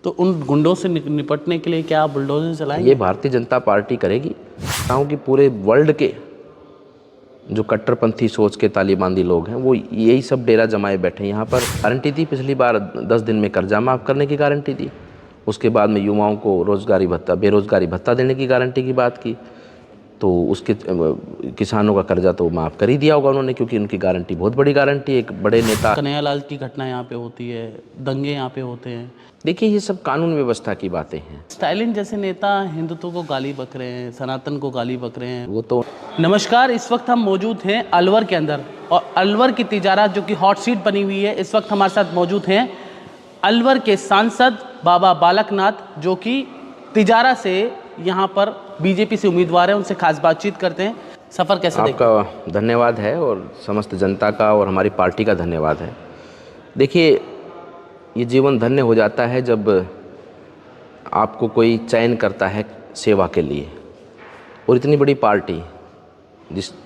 तो उन गुंडों से निपटने के लिए क्या आप बुलडोजर चलाएंगे? ये भारतीय जनता पार्टी करेगी। बताऊँ कि पूरे वर्ल्ड के जो कट्टरपंथी सोच के तालिबानी लोग हैं वो यही सब डेरा जमाए बैठे हैं। यहाँ पर गारंटी थी पिछली बार 10 दिन में कर्जा माफ़ करने की गारंटी दी, उसके बाद में युवाओं को रोजगारी भत्ता, बेरोजगारी भत्ता देने की गारंटी की बात की, तो उसके किसानों का कर्जा तो माफ़ कर ही दिया होगा उन्होंने, क्योंकि उनकी गारंटी बहुत बड़ी गारंटी। एक बड़े नेता कन्हैयालाल की घटना यहाँ पे होती है, दंगे यहाँ पे होते हैं। देखिए, ये सब कानून व्यवस्था की बातें हैं। स्टालिन जैसे नेता हिंदुत्व को गाली बक रहे हैं, सनातन को गाली बक रहे हैं। वो तो नमस्कार, इस वक्त हम मौजूद हैं अलवर के अंदर, और अलवर की तिजारत जो कि हॉट सीट बनी हुई है, इस वक्त हमारे साथ मौजूद हैं अलवर के सांसद बाबा बालकनाथ, जो कि तिजारा से यहाँ पर बीजेपी से उम्मीदवार हैं। उनसे खास बातचीत करते हैं। सफ़र कैसे देखते हैं? आपका धन्यवाद है और समस्त जनता का और हमारी पार्टी का धन्यवाद है। देखिए, ये जीवन धन्य हो जाता है जब आपको कोई चयन करता है सेवा के लिए, और इतनी बड़ी पार्टी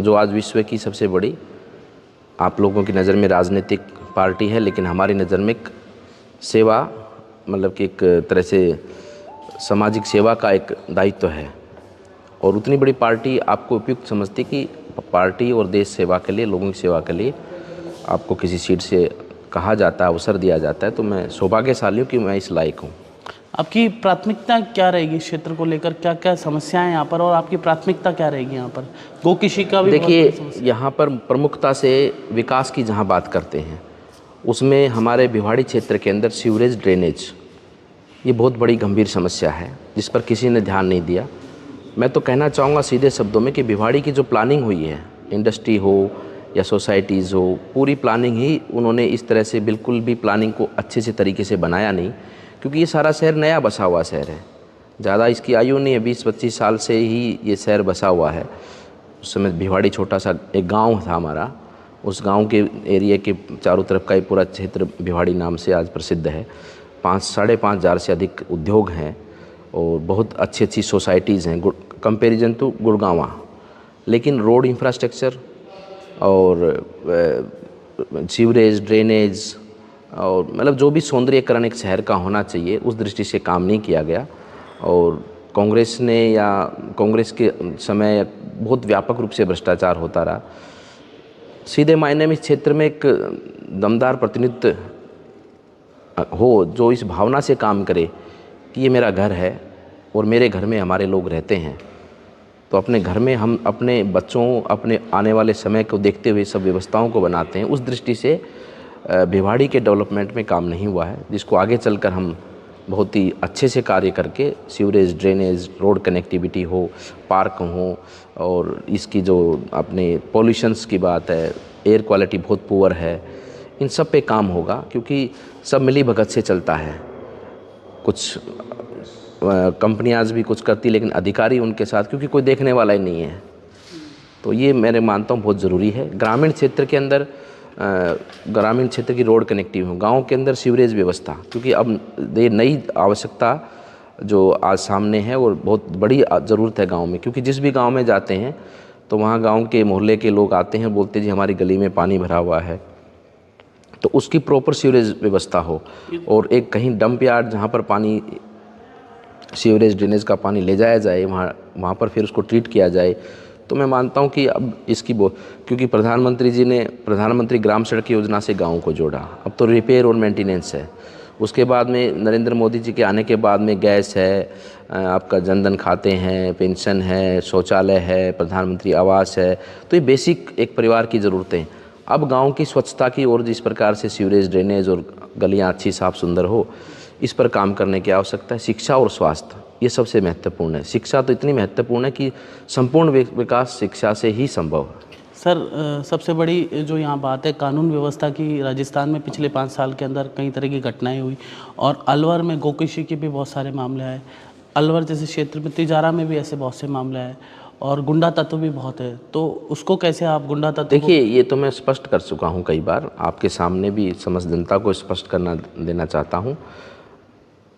जो आज विश्व की सबसे बड़ी, आप लोगों की नज़र में राजनीतिक पार्टी है, लेकिन हमारी नज़र में एक सेवा, मतलब कि एक तरह से सामाजिक सेवा का एक दायित्व है। और उतनी बड़ी पार्टी आपको उपयुक्त समझती कि पार्टी और देश सेवा के लिए, लोगों की सेवा के लिए आपको किसी सीट से कहा जाता है, अवसर दिया जाता है, तो मैं सौभाग्यशाली हूँ कि मैं इस लायक हूँ। आपकी प्राथमिकता क्या रहेगी क्षेत्र को लेकर? क्या क्या समस्याएं यहाँ पर, और आपकी प्राथमिकता क्या रहेगी यहाँ पर? गोकिशी का भी देखिए, यहाँ पर प्रमुखता से विकास की जहाँ बात करते हैं, उसमें हमारे भिवाड़ी क्षेत्र के अंदर सीवरेज ड्रेनेज, ये बहुत बड़ी गंभीर समस्या है जिस पर किसी ने ध्यान नहीं दिया। मैं तो कहना चाहूँगा सीधे शब्दों में कि भिवाड़ी की जो प्लानिंग हुई है, इंडस्ट्री हो या सोसाइटीज़ हो, पूरी प्लानिंग ही उन्होंने इस तरह से बिल्कुल भी प्लानिंग को अच्छे से तरीके से बनाया नहीं, क्योंकि ये सारा शहर नया बसा हुआ शहर है, ज़्यादा इसकी आयु नहीं है, 20-25 साल से ही ये शहर बसा हुआ है। उस समय भिवाड़ी छोटा सा एक गांव था हमारा, उस गांव के एरिया के चारों तरफ का ये पूरा क्षेत्र भिवाड़ी नाम से आज प्रसिद्ध है। 5-5.5 हज़ार से अधिक उद्योग हैं और बहुत अच्छी अच्छी सोसाइटीज़ हैं कंपैरिजन टू गुड़गांवा। लेकिन रोड इंफ्रास्ट्रक्चर और सीवरेज, ड्रेनेज और मतलब जो भी सौंदर्यीकरण एक शहर का होना चाहिए, उस दृष्टि से काम नहीं किया गया। और कांग्रेस ने या कांग्रेस के समय बहुत व्यापक रूप से भ्रष्टाचार होता रहा। सीधे मायने में इस क्षेत्र में एक दमदार प्रतिनिधित्व हो जो इस भावना से काम करे कि ये मेरा घर है और मेरे घर में हमारे लोग रहते हैं, तो अपने घर में हम अपने बच्चों, अपने आने वाले समय को देखते हुए सब व्यवस्थाओं को बनाते हैं। उस दृष्टि से भिवाड़ी के डेवलपमेंट में काम नहीं हुआ है, जिसको आगे चलकर हम बहुत ही अच्छे से कार्य करके सीवरेज, ड्रेनेज, रोड कनेक्टिविटी हो, पार्क हो, और इसकी जो अपने पॉल्यूशंस की बात है, एयर क्वालिटी बहुत पुअर है, इन सब पे काम होगा, क्योंकि सब मिली भगत से चलता है। कुछ कंपनियां भी कुछ करती, लेकिन अधिकारी उनके साथ, क्योंकि कोई देखने वाला ही नहीं है। तो ये मैंने मानता हूँ बहुत ज़रूरी है। ग्रामीण क्षेत्र के अंदर ग्रामीण क्षेत्र की रोड कनेक्टिविटी हो, गाँव के अंदर सीवरेज व्यवस्था, क्योंकि अब ये नई आवश्यकता जो आज सामने है और बहुत बड़ी ज़रूरत है गाँव में, क्योंकि जिस भी गाँव में जाते हैं तो वहाँ गाँव के मोहल्ले के लोग आते हैं, बोलते जी हमारी गली में पानी भरा हुआ है, तो उसकी प्रॉपर सीवरेज व्यवस्था हो। और एक कहीं डंप यार्ड जहाँ पर पानी, सीवरेज ड्रेनेज का पानी ले जाया जाए, वहाँ पर फिर उसको ट्रीट किया जाए। तो मैं मानता हूँ कि अब इसकी क्योंकि प्रधानमंत्री जी ने प्रधानमंत्री ग्राम सड़क योजना से गाँव को जोड़ा, अब तो रिपेयर और मेंटेनेंस है। उसके बाद में नरेंद्र मोदी जी के आने के बाद में गैस है, आपका जनधन खाते हैं, पेंशन है, शौचालय है, प्रधानमंत्री आवास है, तो ये बेसिक एक परिवार की ज़रूरतें हैं। अब गांव की स्वच्छता की ओर जिस प्रकार से सीवरेज, ड्रेनेज और गलियां अच्छी साफ़ सुंदर हो, इस पर काम करने की आवश्यकता है। शिक्षा और स्वास्थ्य ये सबसे महत्वपूर्ण है। शिक्षा तो इतनी महत्वपूर्ण है कि संपूर्ण विकास शिक्षा से ही संभव है। सर, सबसे बड़ी जो यहाँ बात है कानून व्यवस्था की, राजस्थान में पिछले 5 साल के अंदर कई तरह की घटनाएं हुई, और अलवर में गोकिशी के भी बहुत सारे मामले आए। अलवर जैसे क्षेत्र में तिजारा में भी ऐसे बहुत से मामले आए, और गुंडा तत्व भी बहुत है। तो उसको कैसे आप गुंडा तत्व? देखिए, ये तो मैं स्पष्ट कर चुका हूँ कई बार, आपके सामने भी समस्त जनता को स्पष्ट करना देना चाहता हूँ।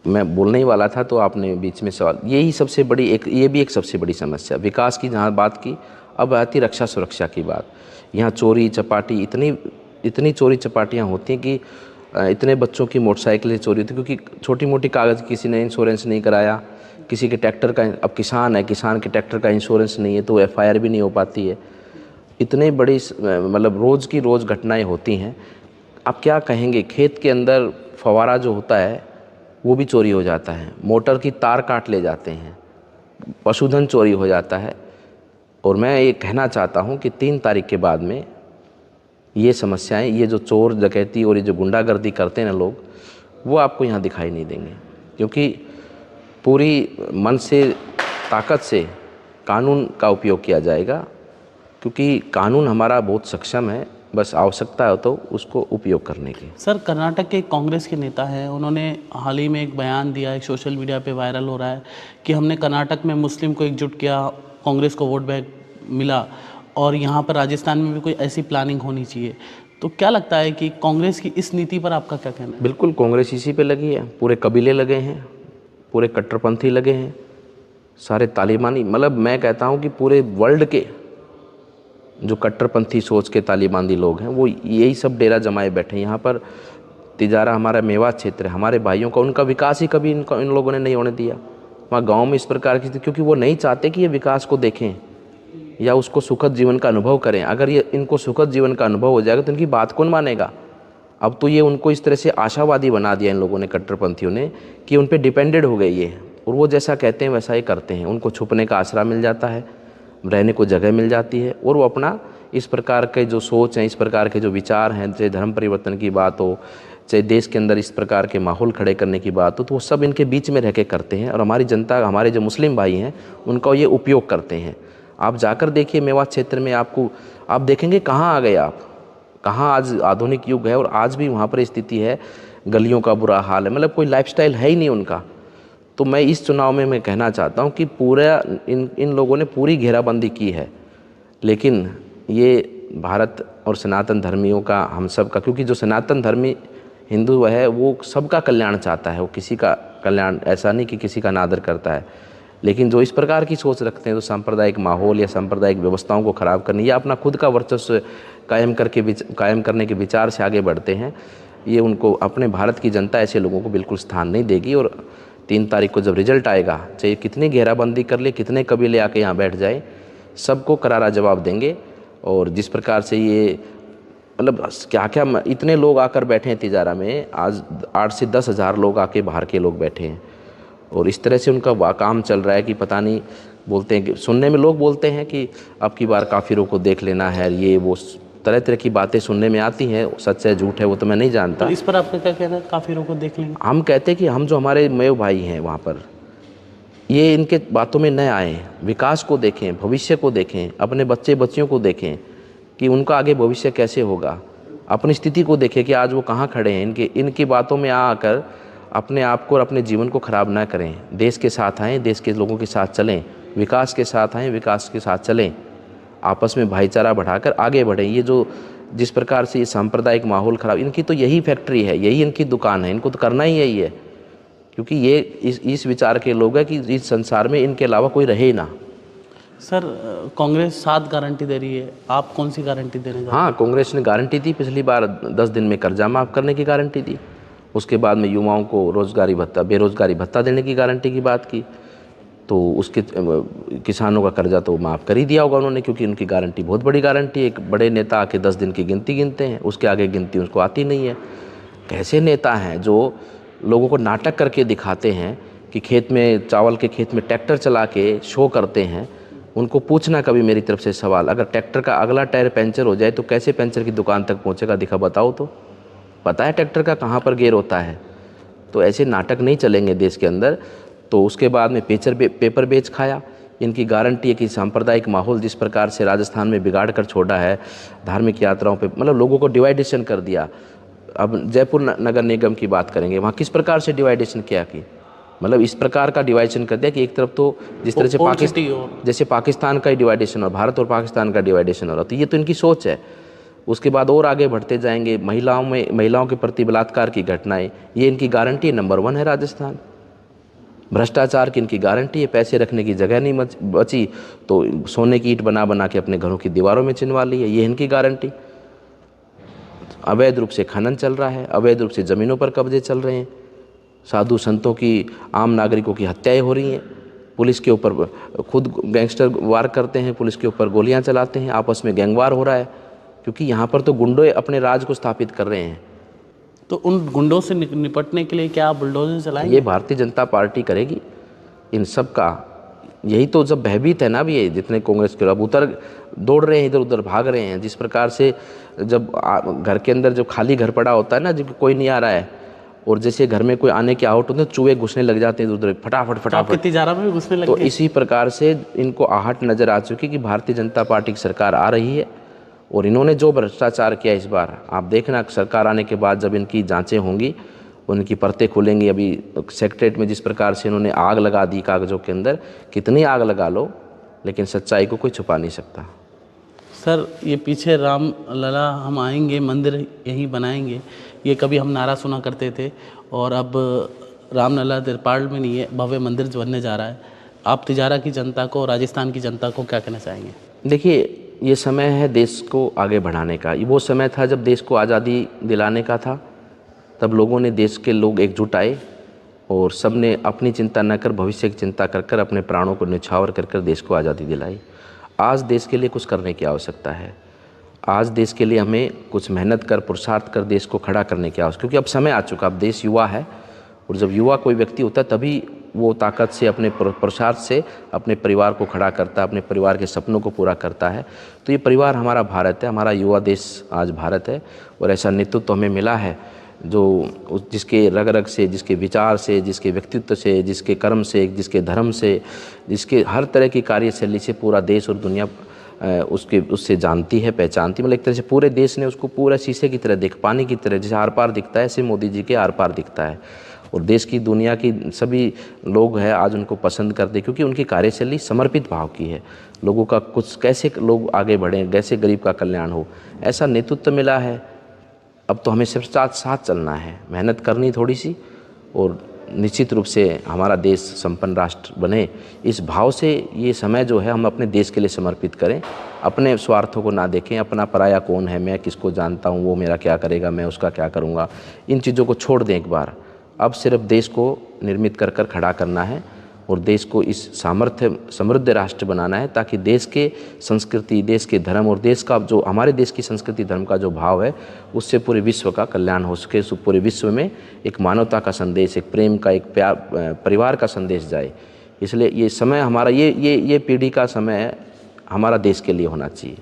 मैं बोलने ही वाला था तो आपने बीच में सवाल, यही सबसे बड़ी ये भी एक सबसे बड़ी समस्या विकास की जहाँ बात की। अब आती रक्षा सुरक्षा की बात। यहाँ चोरी चपाटी, इतनी चोरी चपाटियाँ होती हैं कि इतने बच्चों की मोटरसाइकिलें चोरी होती, क्योंकि छोटी मोटी कागज़, किसी ने इंश्योरेंस नहीं कराया, किसी के ट्रैक्टर का, अब किसान है, किसान के ट्रैक्टर का इंश्योरेंस नहीं है तो एफआईआर भी नहीं हो पाती है। इतनी बड़ी मतलब रोज़ की रोज़ घटनाएं होती हैं। आप क्या कहेंगे, खेत के अंदर फव्वारा जो होता है वो भी चोरी हो जाता है, मोटर की तार काट ले जाते हैं, पशुधन चोरी हो जाता है। और मैं ये कहना चाहता हूँ कि 3 तारीख के बाद में ये समस्याएं, ये जो चोर डकैती और ये जो गुंडागर्दी करते हैं ना लोग, वो आपको यहाँ दिखाई नहीं देंगे, क्योंकि पूरी मन से, ताकत से कानून का उपयोग किया जाएगा, क्योंकि कानून हमारा बहुत सक्षम है, बस आवश्यकता हो तो उसको उपयोग करने की। सर, कर्नाटक के कांग्रेस के नेता हैं, उन्होंने हाल ही में एक बयान दिया, एक सोशल मीडिया पे वायरल हो रहा है कि हमने कर्नाटक में मुस्लिम को एकजुट किया, कांग्रेस को वोट बैंक मिला, और यहाँ पर राजस्थान में भी कोई ऐसी प्लानिंग होनी चाहिए। तो क्या लगता है कि कांग्रेस की इस नीति पर आपका क्या कहना है? बिल्कुल, कांग्रेस इसी पे लगी है, पूरे कबीले लगे हैं, पूरे कट्टरपंथी लगे हैं, सारे तालिबानी, मतलब मैं कहता हूँ कि पूरे वर्ल्ड के जो कट्टरपंथी सोच के तालिबानी लोग हैं वो यही सब डेरा जमाए बैठे हैं यहाँ पर। तिजारा हमारा मेवात क्षेत्र है, हमारे भाइयों का, उनका विकास ही कभी इन लोगों ने नहीं होने दिया। वहाँ गांव में इस प्रकार की, क्योंकि वो नहीं चाहते कि ये विकास को देखें या उसको सुखद जीवन का अनुभव करें। अगर ये इनको सुखद जीवन का अनुभव हो जाएगा तो इनकी बात कौन मानेगा। अब तो ये उनको इस तरह से आशावादी बना दिया इन लोगों ने, कट्टरपंथियों ने, कि उन पर डिपेंडेड हो गई ये, और वो जैसा कहते हैं वैसा ही करते हैं। उनको छुपने का आसरा मिल जाता है, रहने को जगह मिल जाती है, और वो अपना इस प्रकार के जो सोच हैं, इस प्रकार के जो विचार हैं, चाहे धर्म परिवर्तन की बात हो, चाहे देश के अंदर इस प्रकार के माहौल खड़े करने की बात हो, तो वो सब इनके बीच में रह के करते हैं। और हमारी जनता, हमारे जो मुस्लिम भाई हैं, उनका ये उपयोग करते हैं। आप जाकर देखिए मेवात क्षेत्र में, आप देखेंगे कहाँ आ गए आप, कहाँ आज आधुनिक युग है और आज भी वहाँ पर स्थिति है, गलियों का बुरा हाल है, मतलब कोई लाइफस्टाइल है ही नहीं उनका। तो मैं इस चुनाव में मैं कहना चाहता हूँ कि पूरा इन लोगों ने पूरी घेराबंदी की है, लेकिन ये भारत और सनातन धर्मियों का, हम सब का, क्योंकि जो सनातन धर्मी हिंदू है वो सबका कल्याण चाहता है, वो किसी का कल्याण, ऐसा नहीं कि किसी का अनादर करता है। लेकिन जो इस प्रकार की सोच रखते हैं, तो सांप्रदायिक माहौल या सांप्रदायिक व्यवस्थाओं को ख़राब करने या अपना खुद का वर्चस्व कायम करने के विचार से आगे बढ़ते हैं, ये उनको, अपने भारत की जनता ऐसे लोगों को बिल्कुल स्थान नहीं देगी। और 3 तारीख को जब रिजल्ट आएगा, चाहे कितनी घेराबंदी कर ले, कितने कबीले आके यहाँ बैठ जाए, सबको करारा जवाब देंगे। और जिस प्रकार से ये, मतलब क्या क्या इतने लोग आकर बैठे हैं तिजारा में, आज 8 से 10 हज़ार लोग आके बाहर के लोग बैठे हैं, और इस तरह से उनका काम चल रहा है कि पता नहीं, बोलते हैं कि सुनने में लोग बोलते हैं कि अब की बार काफिरों को देख लेना है, ये वो तरह तरह की बातें सुनने में आती हैं। सच है झूठ है वो तो मैं नहीं जानता। तो इस पर आपका क्या कहना है, काफिरों को देख लेंगे? हम कहते हैं कि हम जो हमारे मेव भाई हैं वहाँ पर, ये इनके बातों में न आए, विकास को देखें, भविष्य को देखें, अपने बच्चे बच्चियों को देखें कि उनका आगे भविष्य कैसे होगा, अपनी स्थिति को देखें कि आज वो कहाँ खड़े हैं। इनकी बातों में आकर अपने आप को और अपने जीवन को ख़राब ना करें। देश के साथ आएँ, देश के लोगों के साथ चलें, विकास के साथ आएँ, विकास के साथ चलें, आपस में भाईचारा बढ़ाकर आगे बढ़ें। ये जो जिस प्रकार से ये सांप्रदायिक माहौल ख़राब, इनकी तो यही फैक्ट्री है, यही इनकी दुकान है, इनको तो करना ही यही है, क्योंकि ये इस विचार के लोग हैं कि इस संसार में इनके अलावा कोई रहे ना। सर, कांग्रेस 7 गारंटी दे रही है, आप कौन सी गारंटी देने जा रहे हैं? हाँ, कांग्रेस ने गारंटी दी, पिछली बार 10 दिन में कर्जा माफ़ करने की गारंटी दी, उसके बाद में युवाओं को रोज़गारी भत्ता, बेरोज़गारी भत्ता देने की गारंटी की बात की। तो उसके किसानों का कर्जा तो माफ़ कर ही दिया होगा उन्होंने, क्योंकि उनकी गारंटी बहुत बड़ी गारंटी है। एक बड़े नेता आके 10 दिन की गिनती गिनते हैं, उसके आगे गिनती उसको आती नहीं है। कैसे नेता हैं जो लोगों को नाटक करके दिखाते हैं कि खेत में, चावल के खेत में ट्रैक्टर चला के शो करते हैं। उनको पूछना कभी मेरी तरफ से सवाल, अगर ट्रैक्टर का अगला टायर पंचर हो जाए तो कैसे पंचर की दुकान तक पहुंचेगा, दिखा बताओ तो। पता है ट्रैक्टर का कहाँ पर गेयर होता है। तो ऐसे नाटक नहीं चलेंगे देश के अंदर। तो उसके बाद में पेपर बेच खाया। इनकी गारंटी है कि सांप्रदायिक माहौल जिस प्रकार से राजस्थान में बिगाड़ कर छोड़ा है, धार्मिक यात्राओं पे, मतलब लोगों को डिवाइडेशन कर दिया। अब जयपुर नगर निगम की बात करेंगे, वहाँ किस प्रकार से डिवाइडेशन किया कि, मतलब इस प्रकार का डिवाइडेशन कर दिया कि एक तरफ तो जिस तरह से जैसे पाकिस्तान का ही डिवाइडेशन और भारत और पाकिस्तान का डिवाइडेशन हो रहा, तो ये तो इनकी सोच है। उसके बाद और आगे बढ़ते जाएंगे, महिलाओं के प्रति बलात्कार की घटनाएं, ये इनकी गारंटी नंबर 1 है राजस्थान। भ्रष्टाचार की इनकी गारंटी है, पैसे रखने की जगह नहीं बची तो सोने की ईंट बना बना के अपने घरों की दीवारों में चिनवा ली है, ये इनकी गारंटी। अवैध रूप से खनन चल रहा है, अवैध रूप से ज़मीनों पर कब्जे चल रहे हैं, साधु संतों की, आम नागरिकों की हत्याएं हो रही हैं, पुलिस के ऊपर खुद गैंगस्टर वार करते हैं, पुलिस के ऊपर गोलियां चलाते हैं, आपस में गैंगवार हो रहा है, क्योंकि यहाँ पर तो गुंडे अपने राज को स्थापित कर रहे हैं। तो उन गुंडों से निपटने के लिए क्या आप बुलडोजर चलाएंगे? ये भारतीय जनता पार्टी करेगी इन सब का। यही तो जब भयभीत है ना अभी ये जितने कांग्रेस के अब उतर दौड़ रहे हैं, इधर उधर भाग रहे हैं। जिस प्रकार से जब घर के अंदर जब खाली घर पड़ा होता है ना, जब कोई नहीं आ रहा है, और जैसे घर में कोई आने के आहट होते हैं, चूहे घुसने लग जाते हैं उधर फटाफट फटाफट। आपकी तिजारा में भी घुसने लग तो गए? इसी प्रकार से इनको आहट नज़र आ चुकी कि भारतीय जनता पार्टी की सरकार आ रही है, और इन्होंने जो भ्रष्टाचार किया इस बार, आप देखना सरकार आने के बाद जब इनकी जांचें होंगी, उनकी परतें खुलेंगी। अभी सेक्रेटरीट में जिस प्रकार से इन्होंने आग लगा दी कागज़ों के अंदर, कितनी आग लगा लो, लेकिन सच्चाई को कोई छुपा नहीं सकता। सर, ये पीछे राम लला हम आएंगे, मंदिर यहीं बनाएंगे, ये कभी हम नारा सुना करते थे, और अब राम लला तिरपाल में नहीं है, भव्य मंदिर बनने जा रहा है। आप तिजारा की जनता को, राजस्थान की जनता को क्या कहना चाहेंगे? देखिए, ये समय है देश को आगे बढ़ाने का। वो समय था जब देश को आज़ादी दिलाने का था, तब लोगों ने, देश के लोग एकजुट आए और सब ने अपनी चिंता न कर भविष्य की चिंता कर कर अपने प्राणों को न्यौछावर कर कर देश को आज़ादी दिलाई। आज देश के लिए कुछ करने की आवश्यकता है। आज देश के लिए हमें कुछ मेहनत कर, पुरुषार्थ कर देश को खड़ा करने की आवश्यकता, क्योंकि अब समय आ चुका, अब देश युवा है, और जब युवा कोई व्यक्ति होता है तभी वो ताकत से, अपने पुरुषार्थ से अपने परिवार को खड़ा करता है, अपने परिवार के सपनों को पूरा करता है। तो ये परिवार हमारा भारत है, हमारा युवा देश आज भारत है, और ऐसा नेतृत्व हमें मिला है जो जिसके रग रग से, जिसके विचार से, जिसके व्यक्तित्व से, जिसके कर्म से, जिसके धर्म से, जिसके हर तरह की कार्यशैली से पूरा देश और दुनिया उससे जानती है, पहचानती। मतलब एक तरह से पूरे देश ने उसको पूरा शीशे की तरह पानी की तरह जैसे आर पार दिखता है, ऐसे मोदी जी के आर पार दिखता है। और देश की, दुनिया की सभी लोग हैं आज उनको पसंद करते, क्योंकि उनकी कार्यशैली समर्पित भाव की है। लोगों का कुछ, कैसे लोग आगे बढ़ें, कैसे गरीब का कल्याण हो, ऐसा नेतृत्व मिला है। अब तो हमें सिर्फ साथ चलना है, मेहनत करनी थोड़ी सी, और निश्चित रूप से हमारा देश संपन्न राष्ट्र बने। इस भाव से ये समय जो है हम अपने देश के लिए समर्पित करें, अपने स्वार्थों को ना देखें। अपना पराया कौन है, मैं किसको जानता हूँ, वो मेरा क्या करेगा, मैं उसका क्या करूँगा, इन चीज़ों को छोड़ दें एक बार। अब सिर्फ देश को निर्मित कर कर खड़ा करना है, और देश को इस सामर्थ्य समृद्ध राष्ट्र बनाना है, ताकि देश के संस्कृति, देश के धर्म और देश का जो, हमारे देश की संस्कृति धर्म का जो भाव है, उससे पूरे विश्व का कल्याण हो सके। पूरे विश्व में एक मानवता का संदेश, एक प्रेम का, एक प्यार, परिवार का संदेश जाए। इसलिए ये समय हमारा, ये पीढ़ी का समय हमारा देश के लिए होना चाहिए।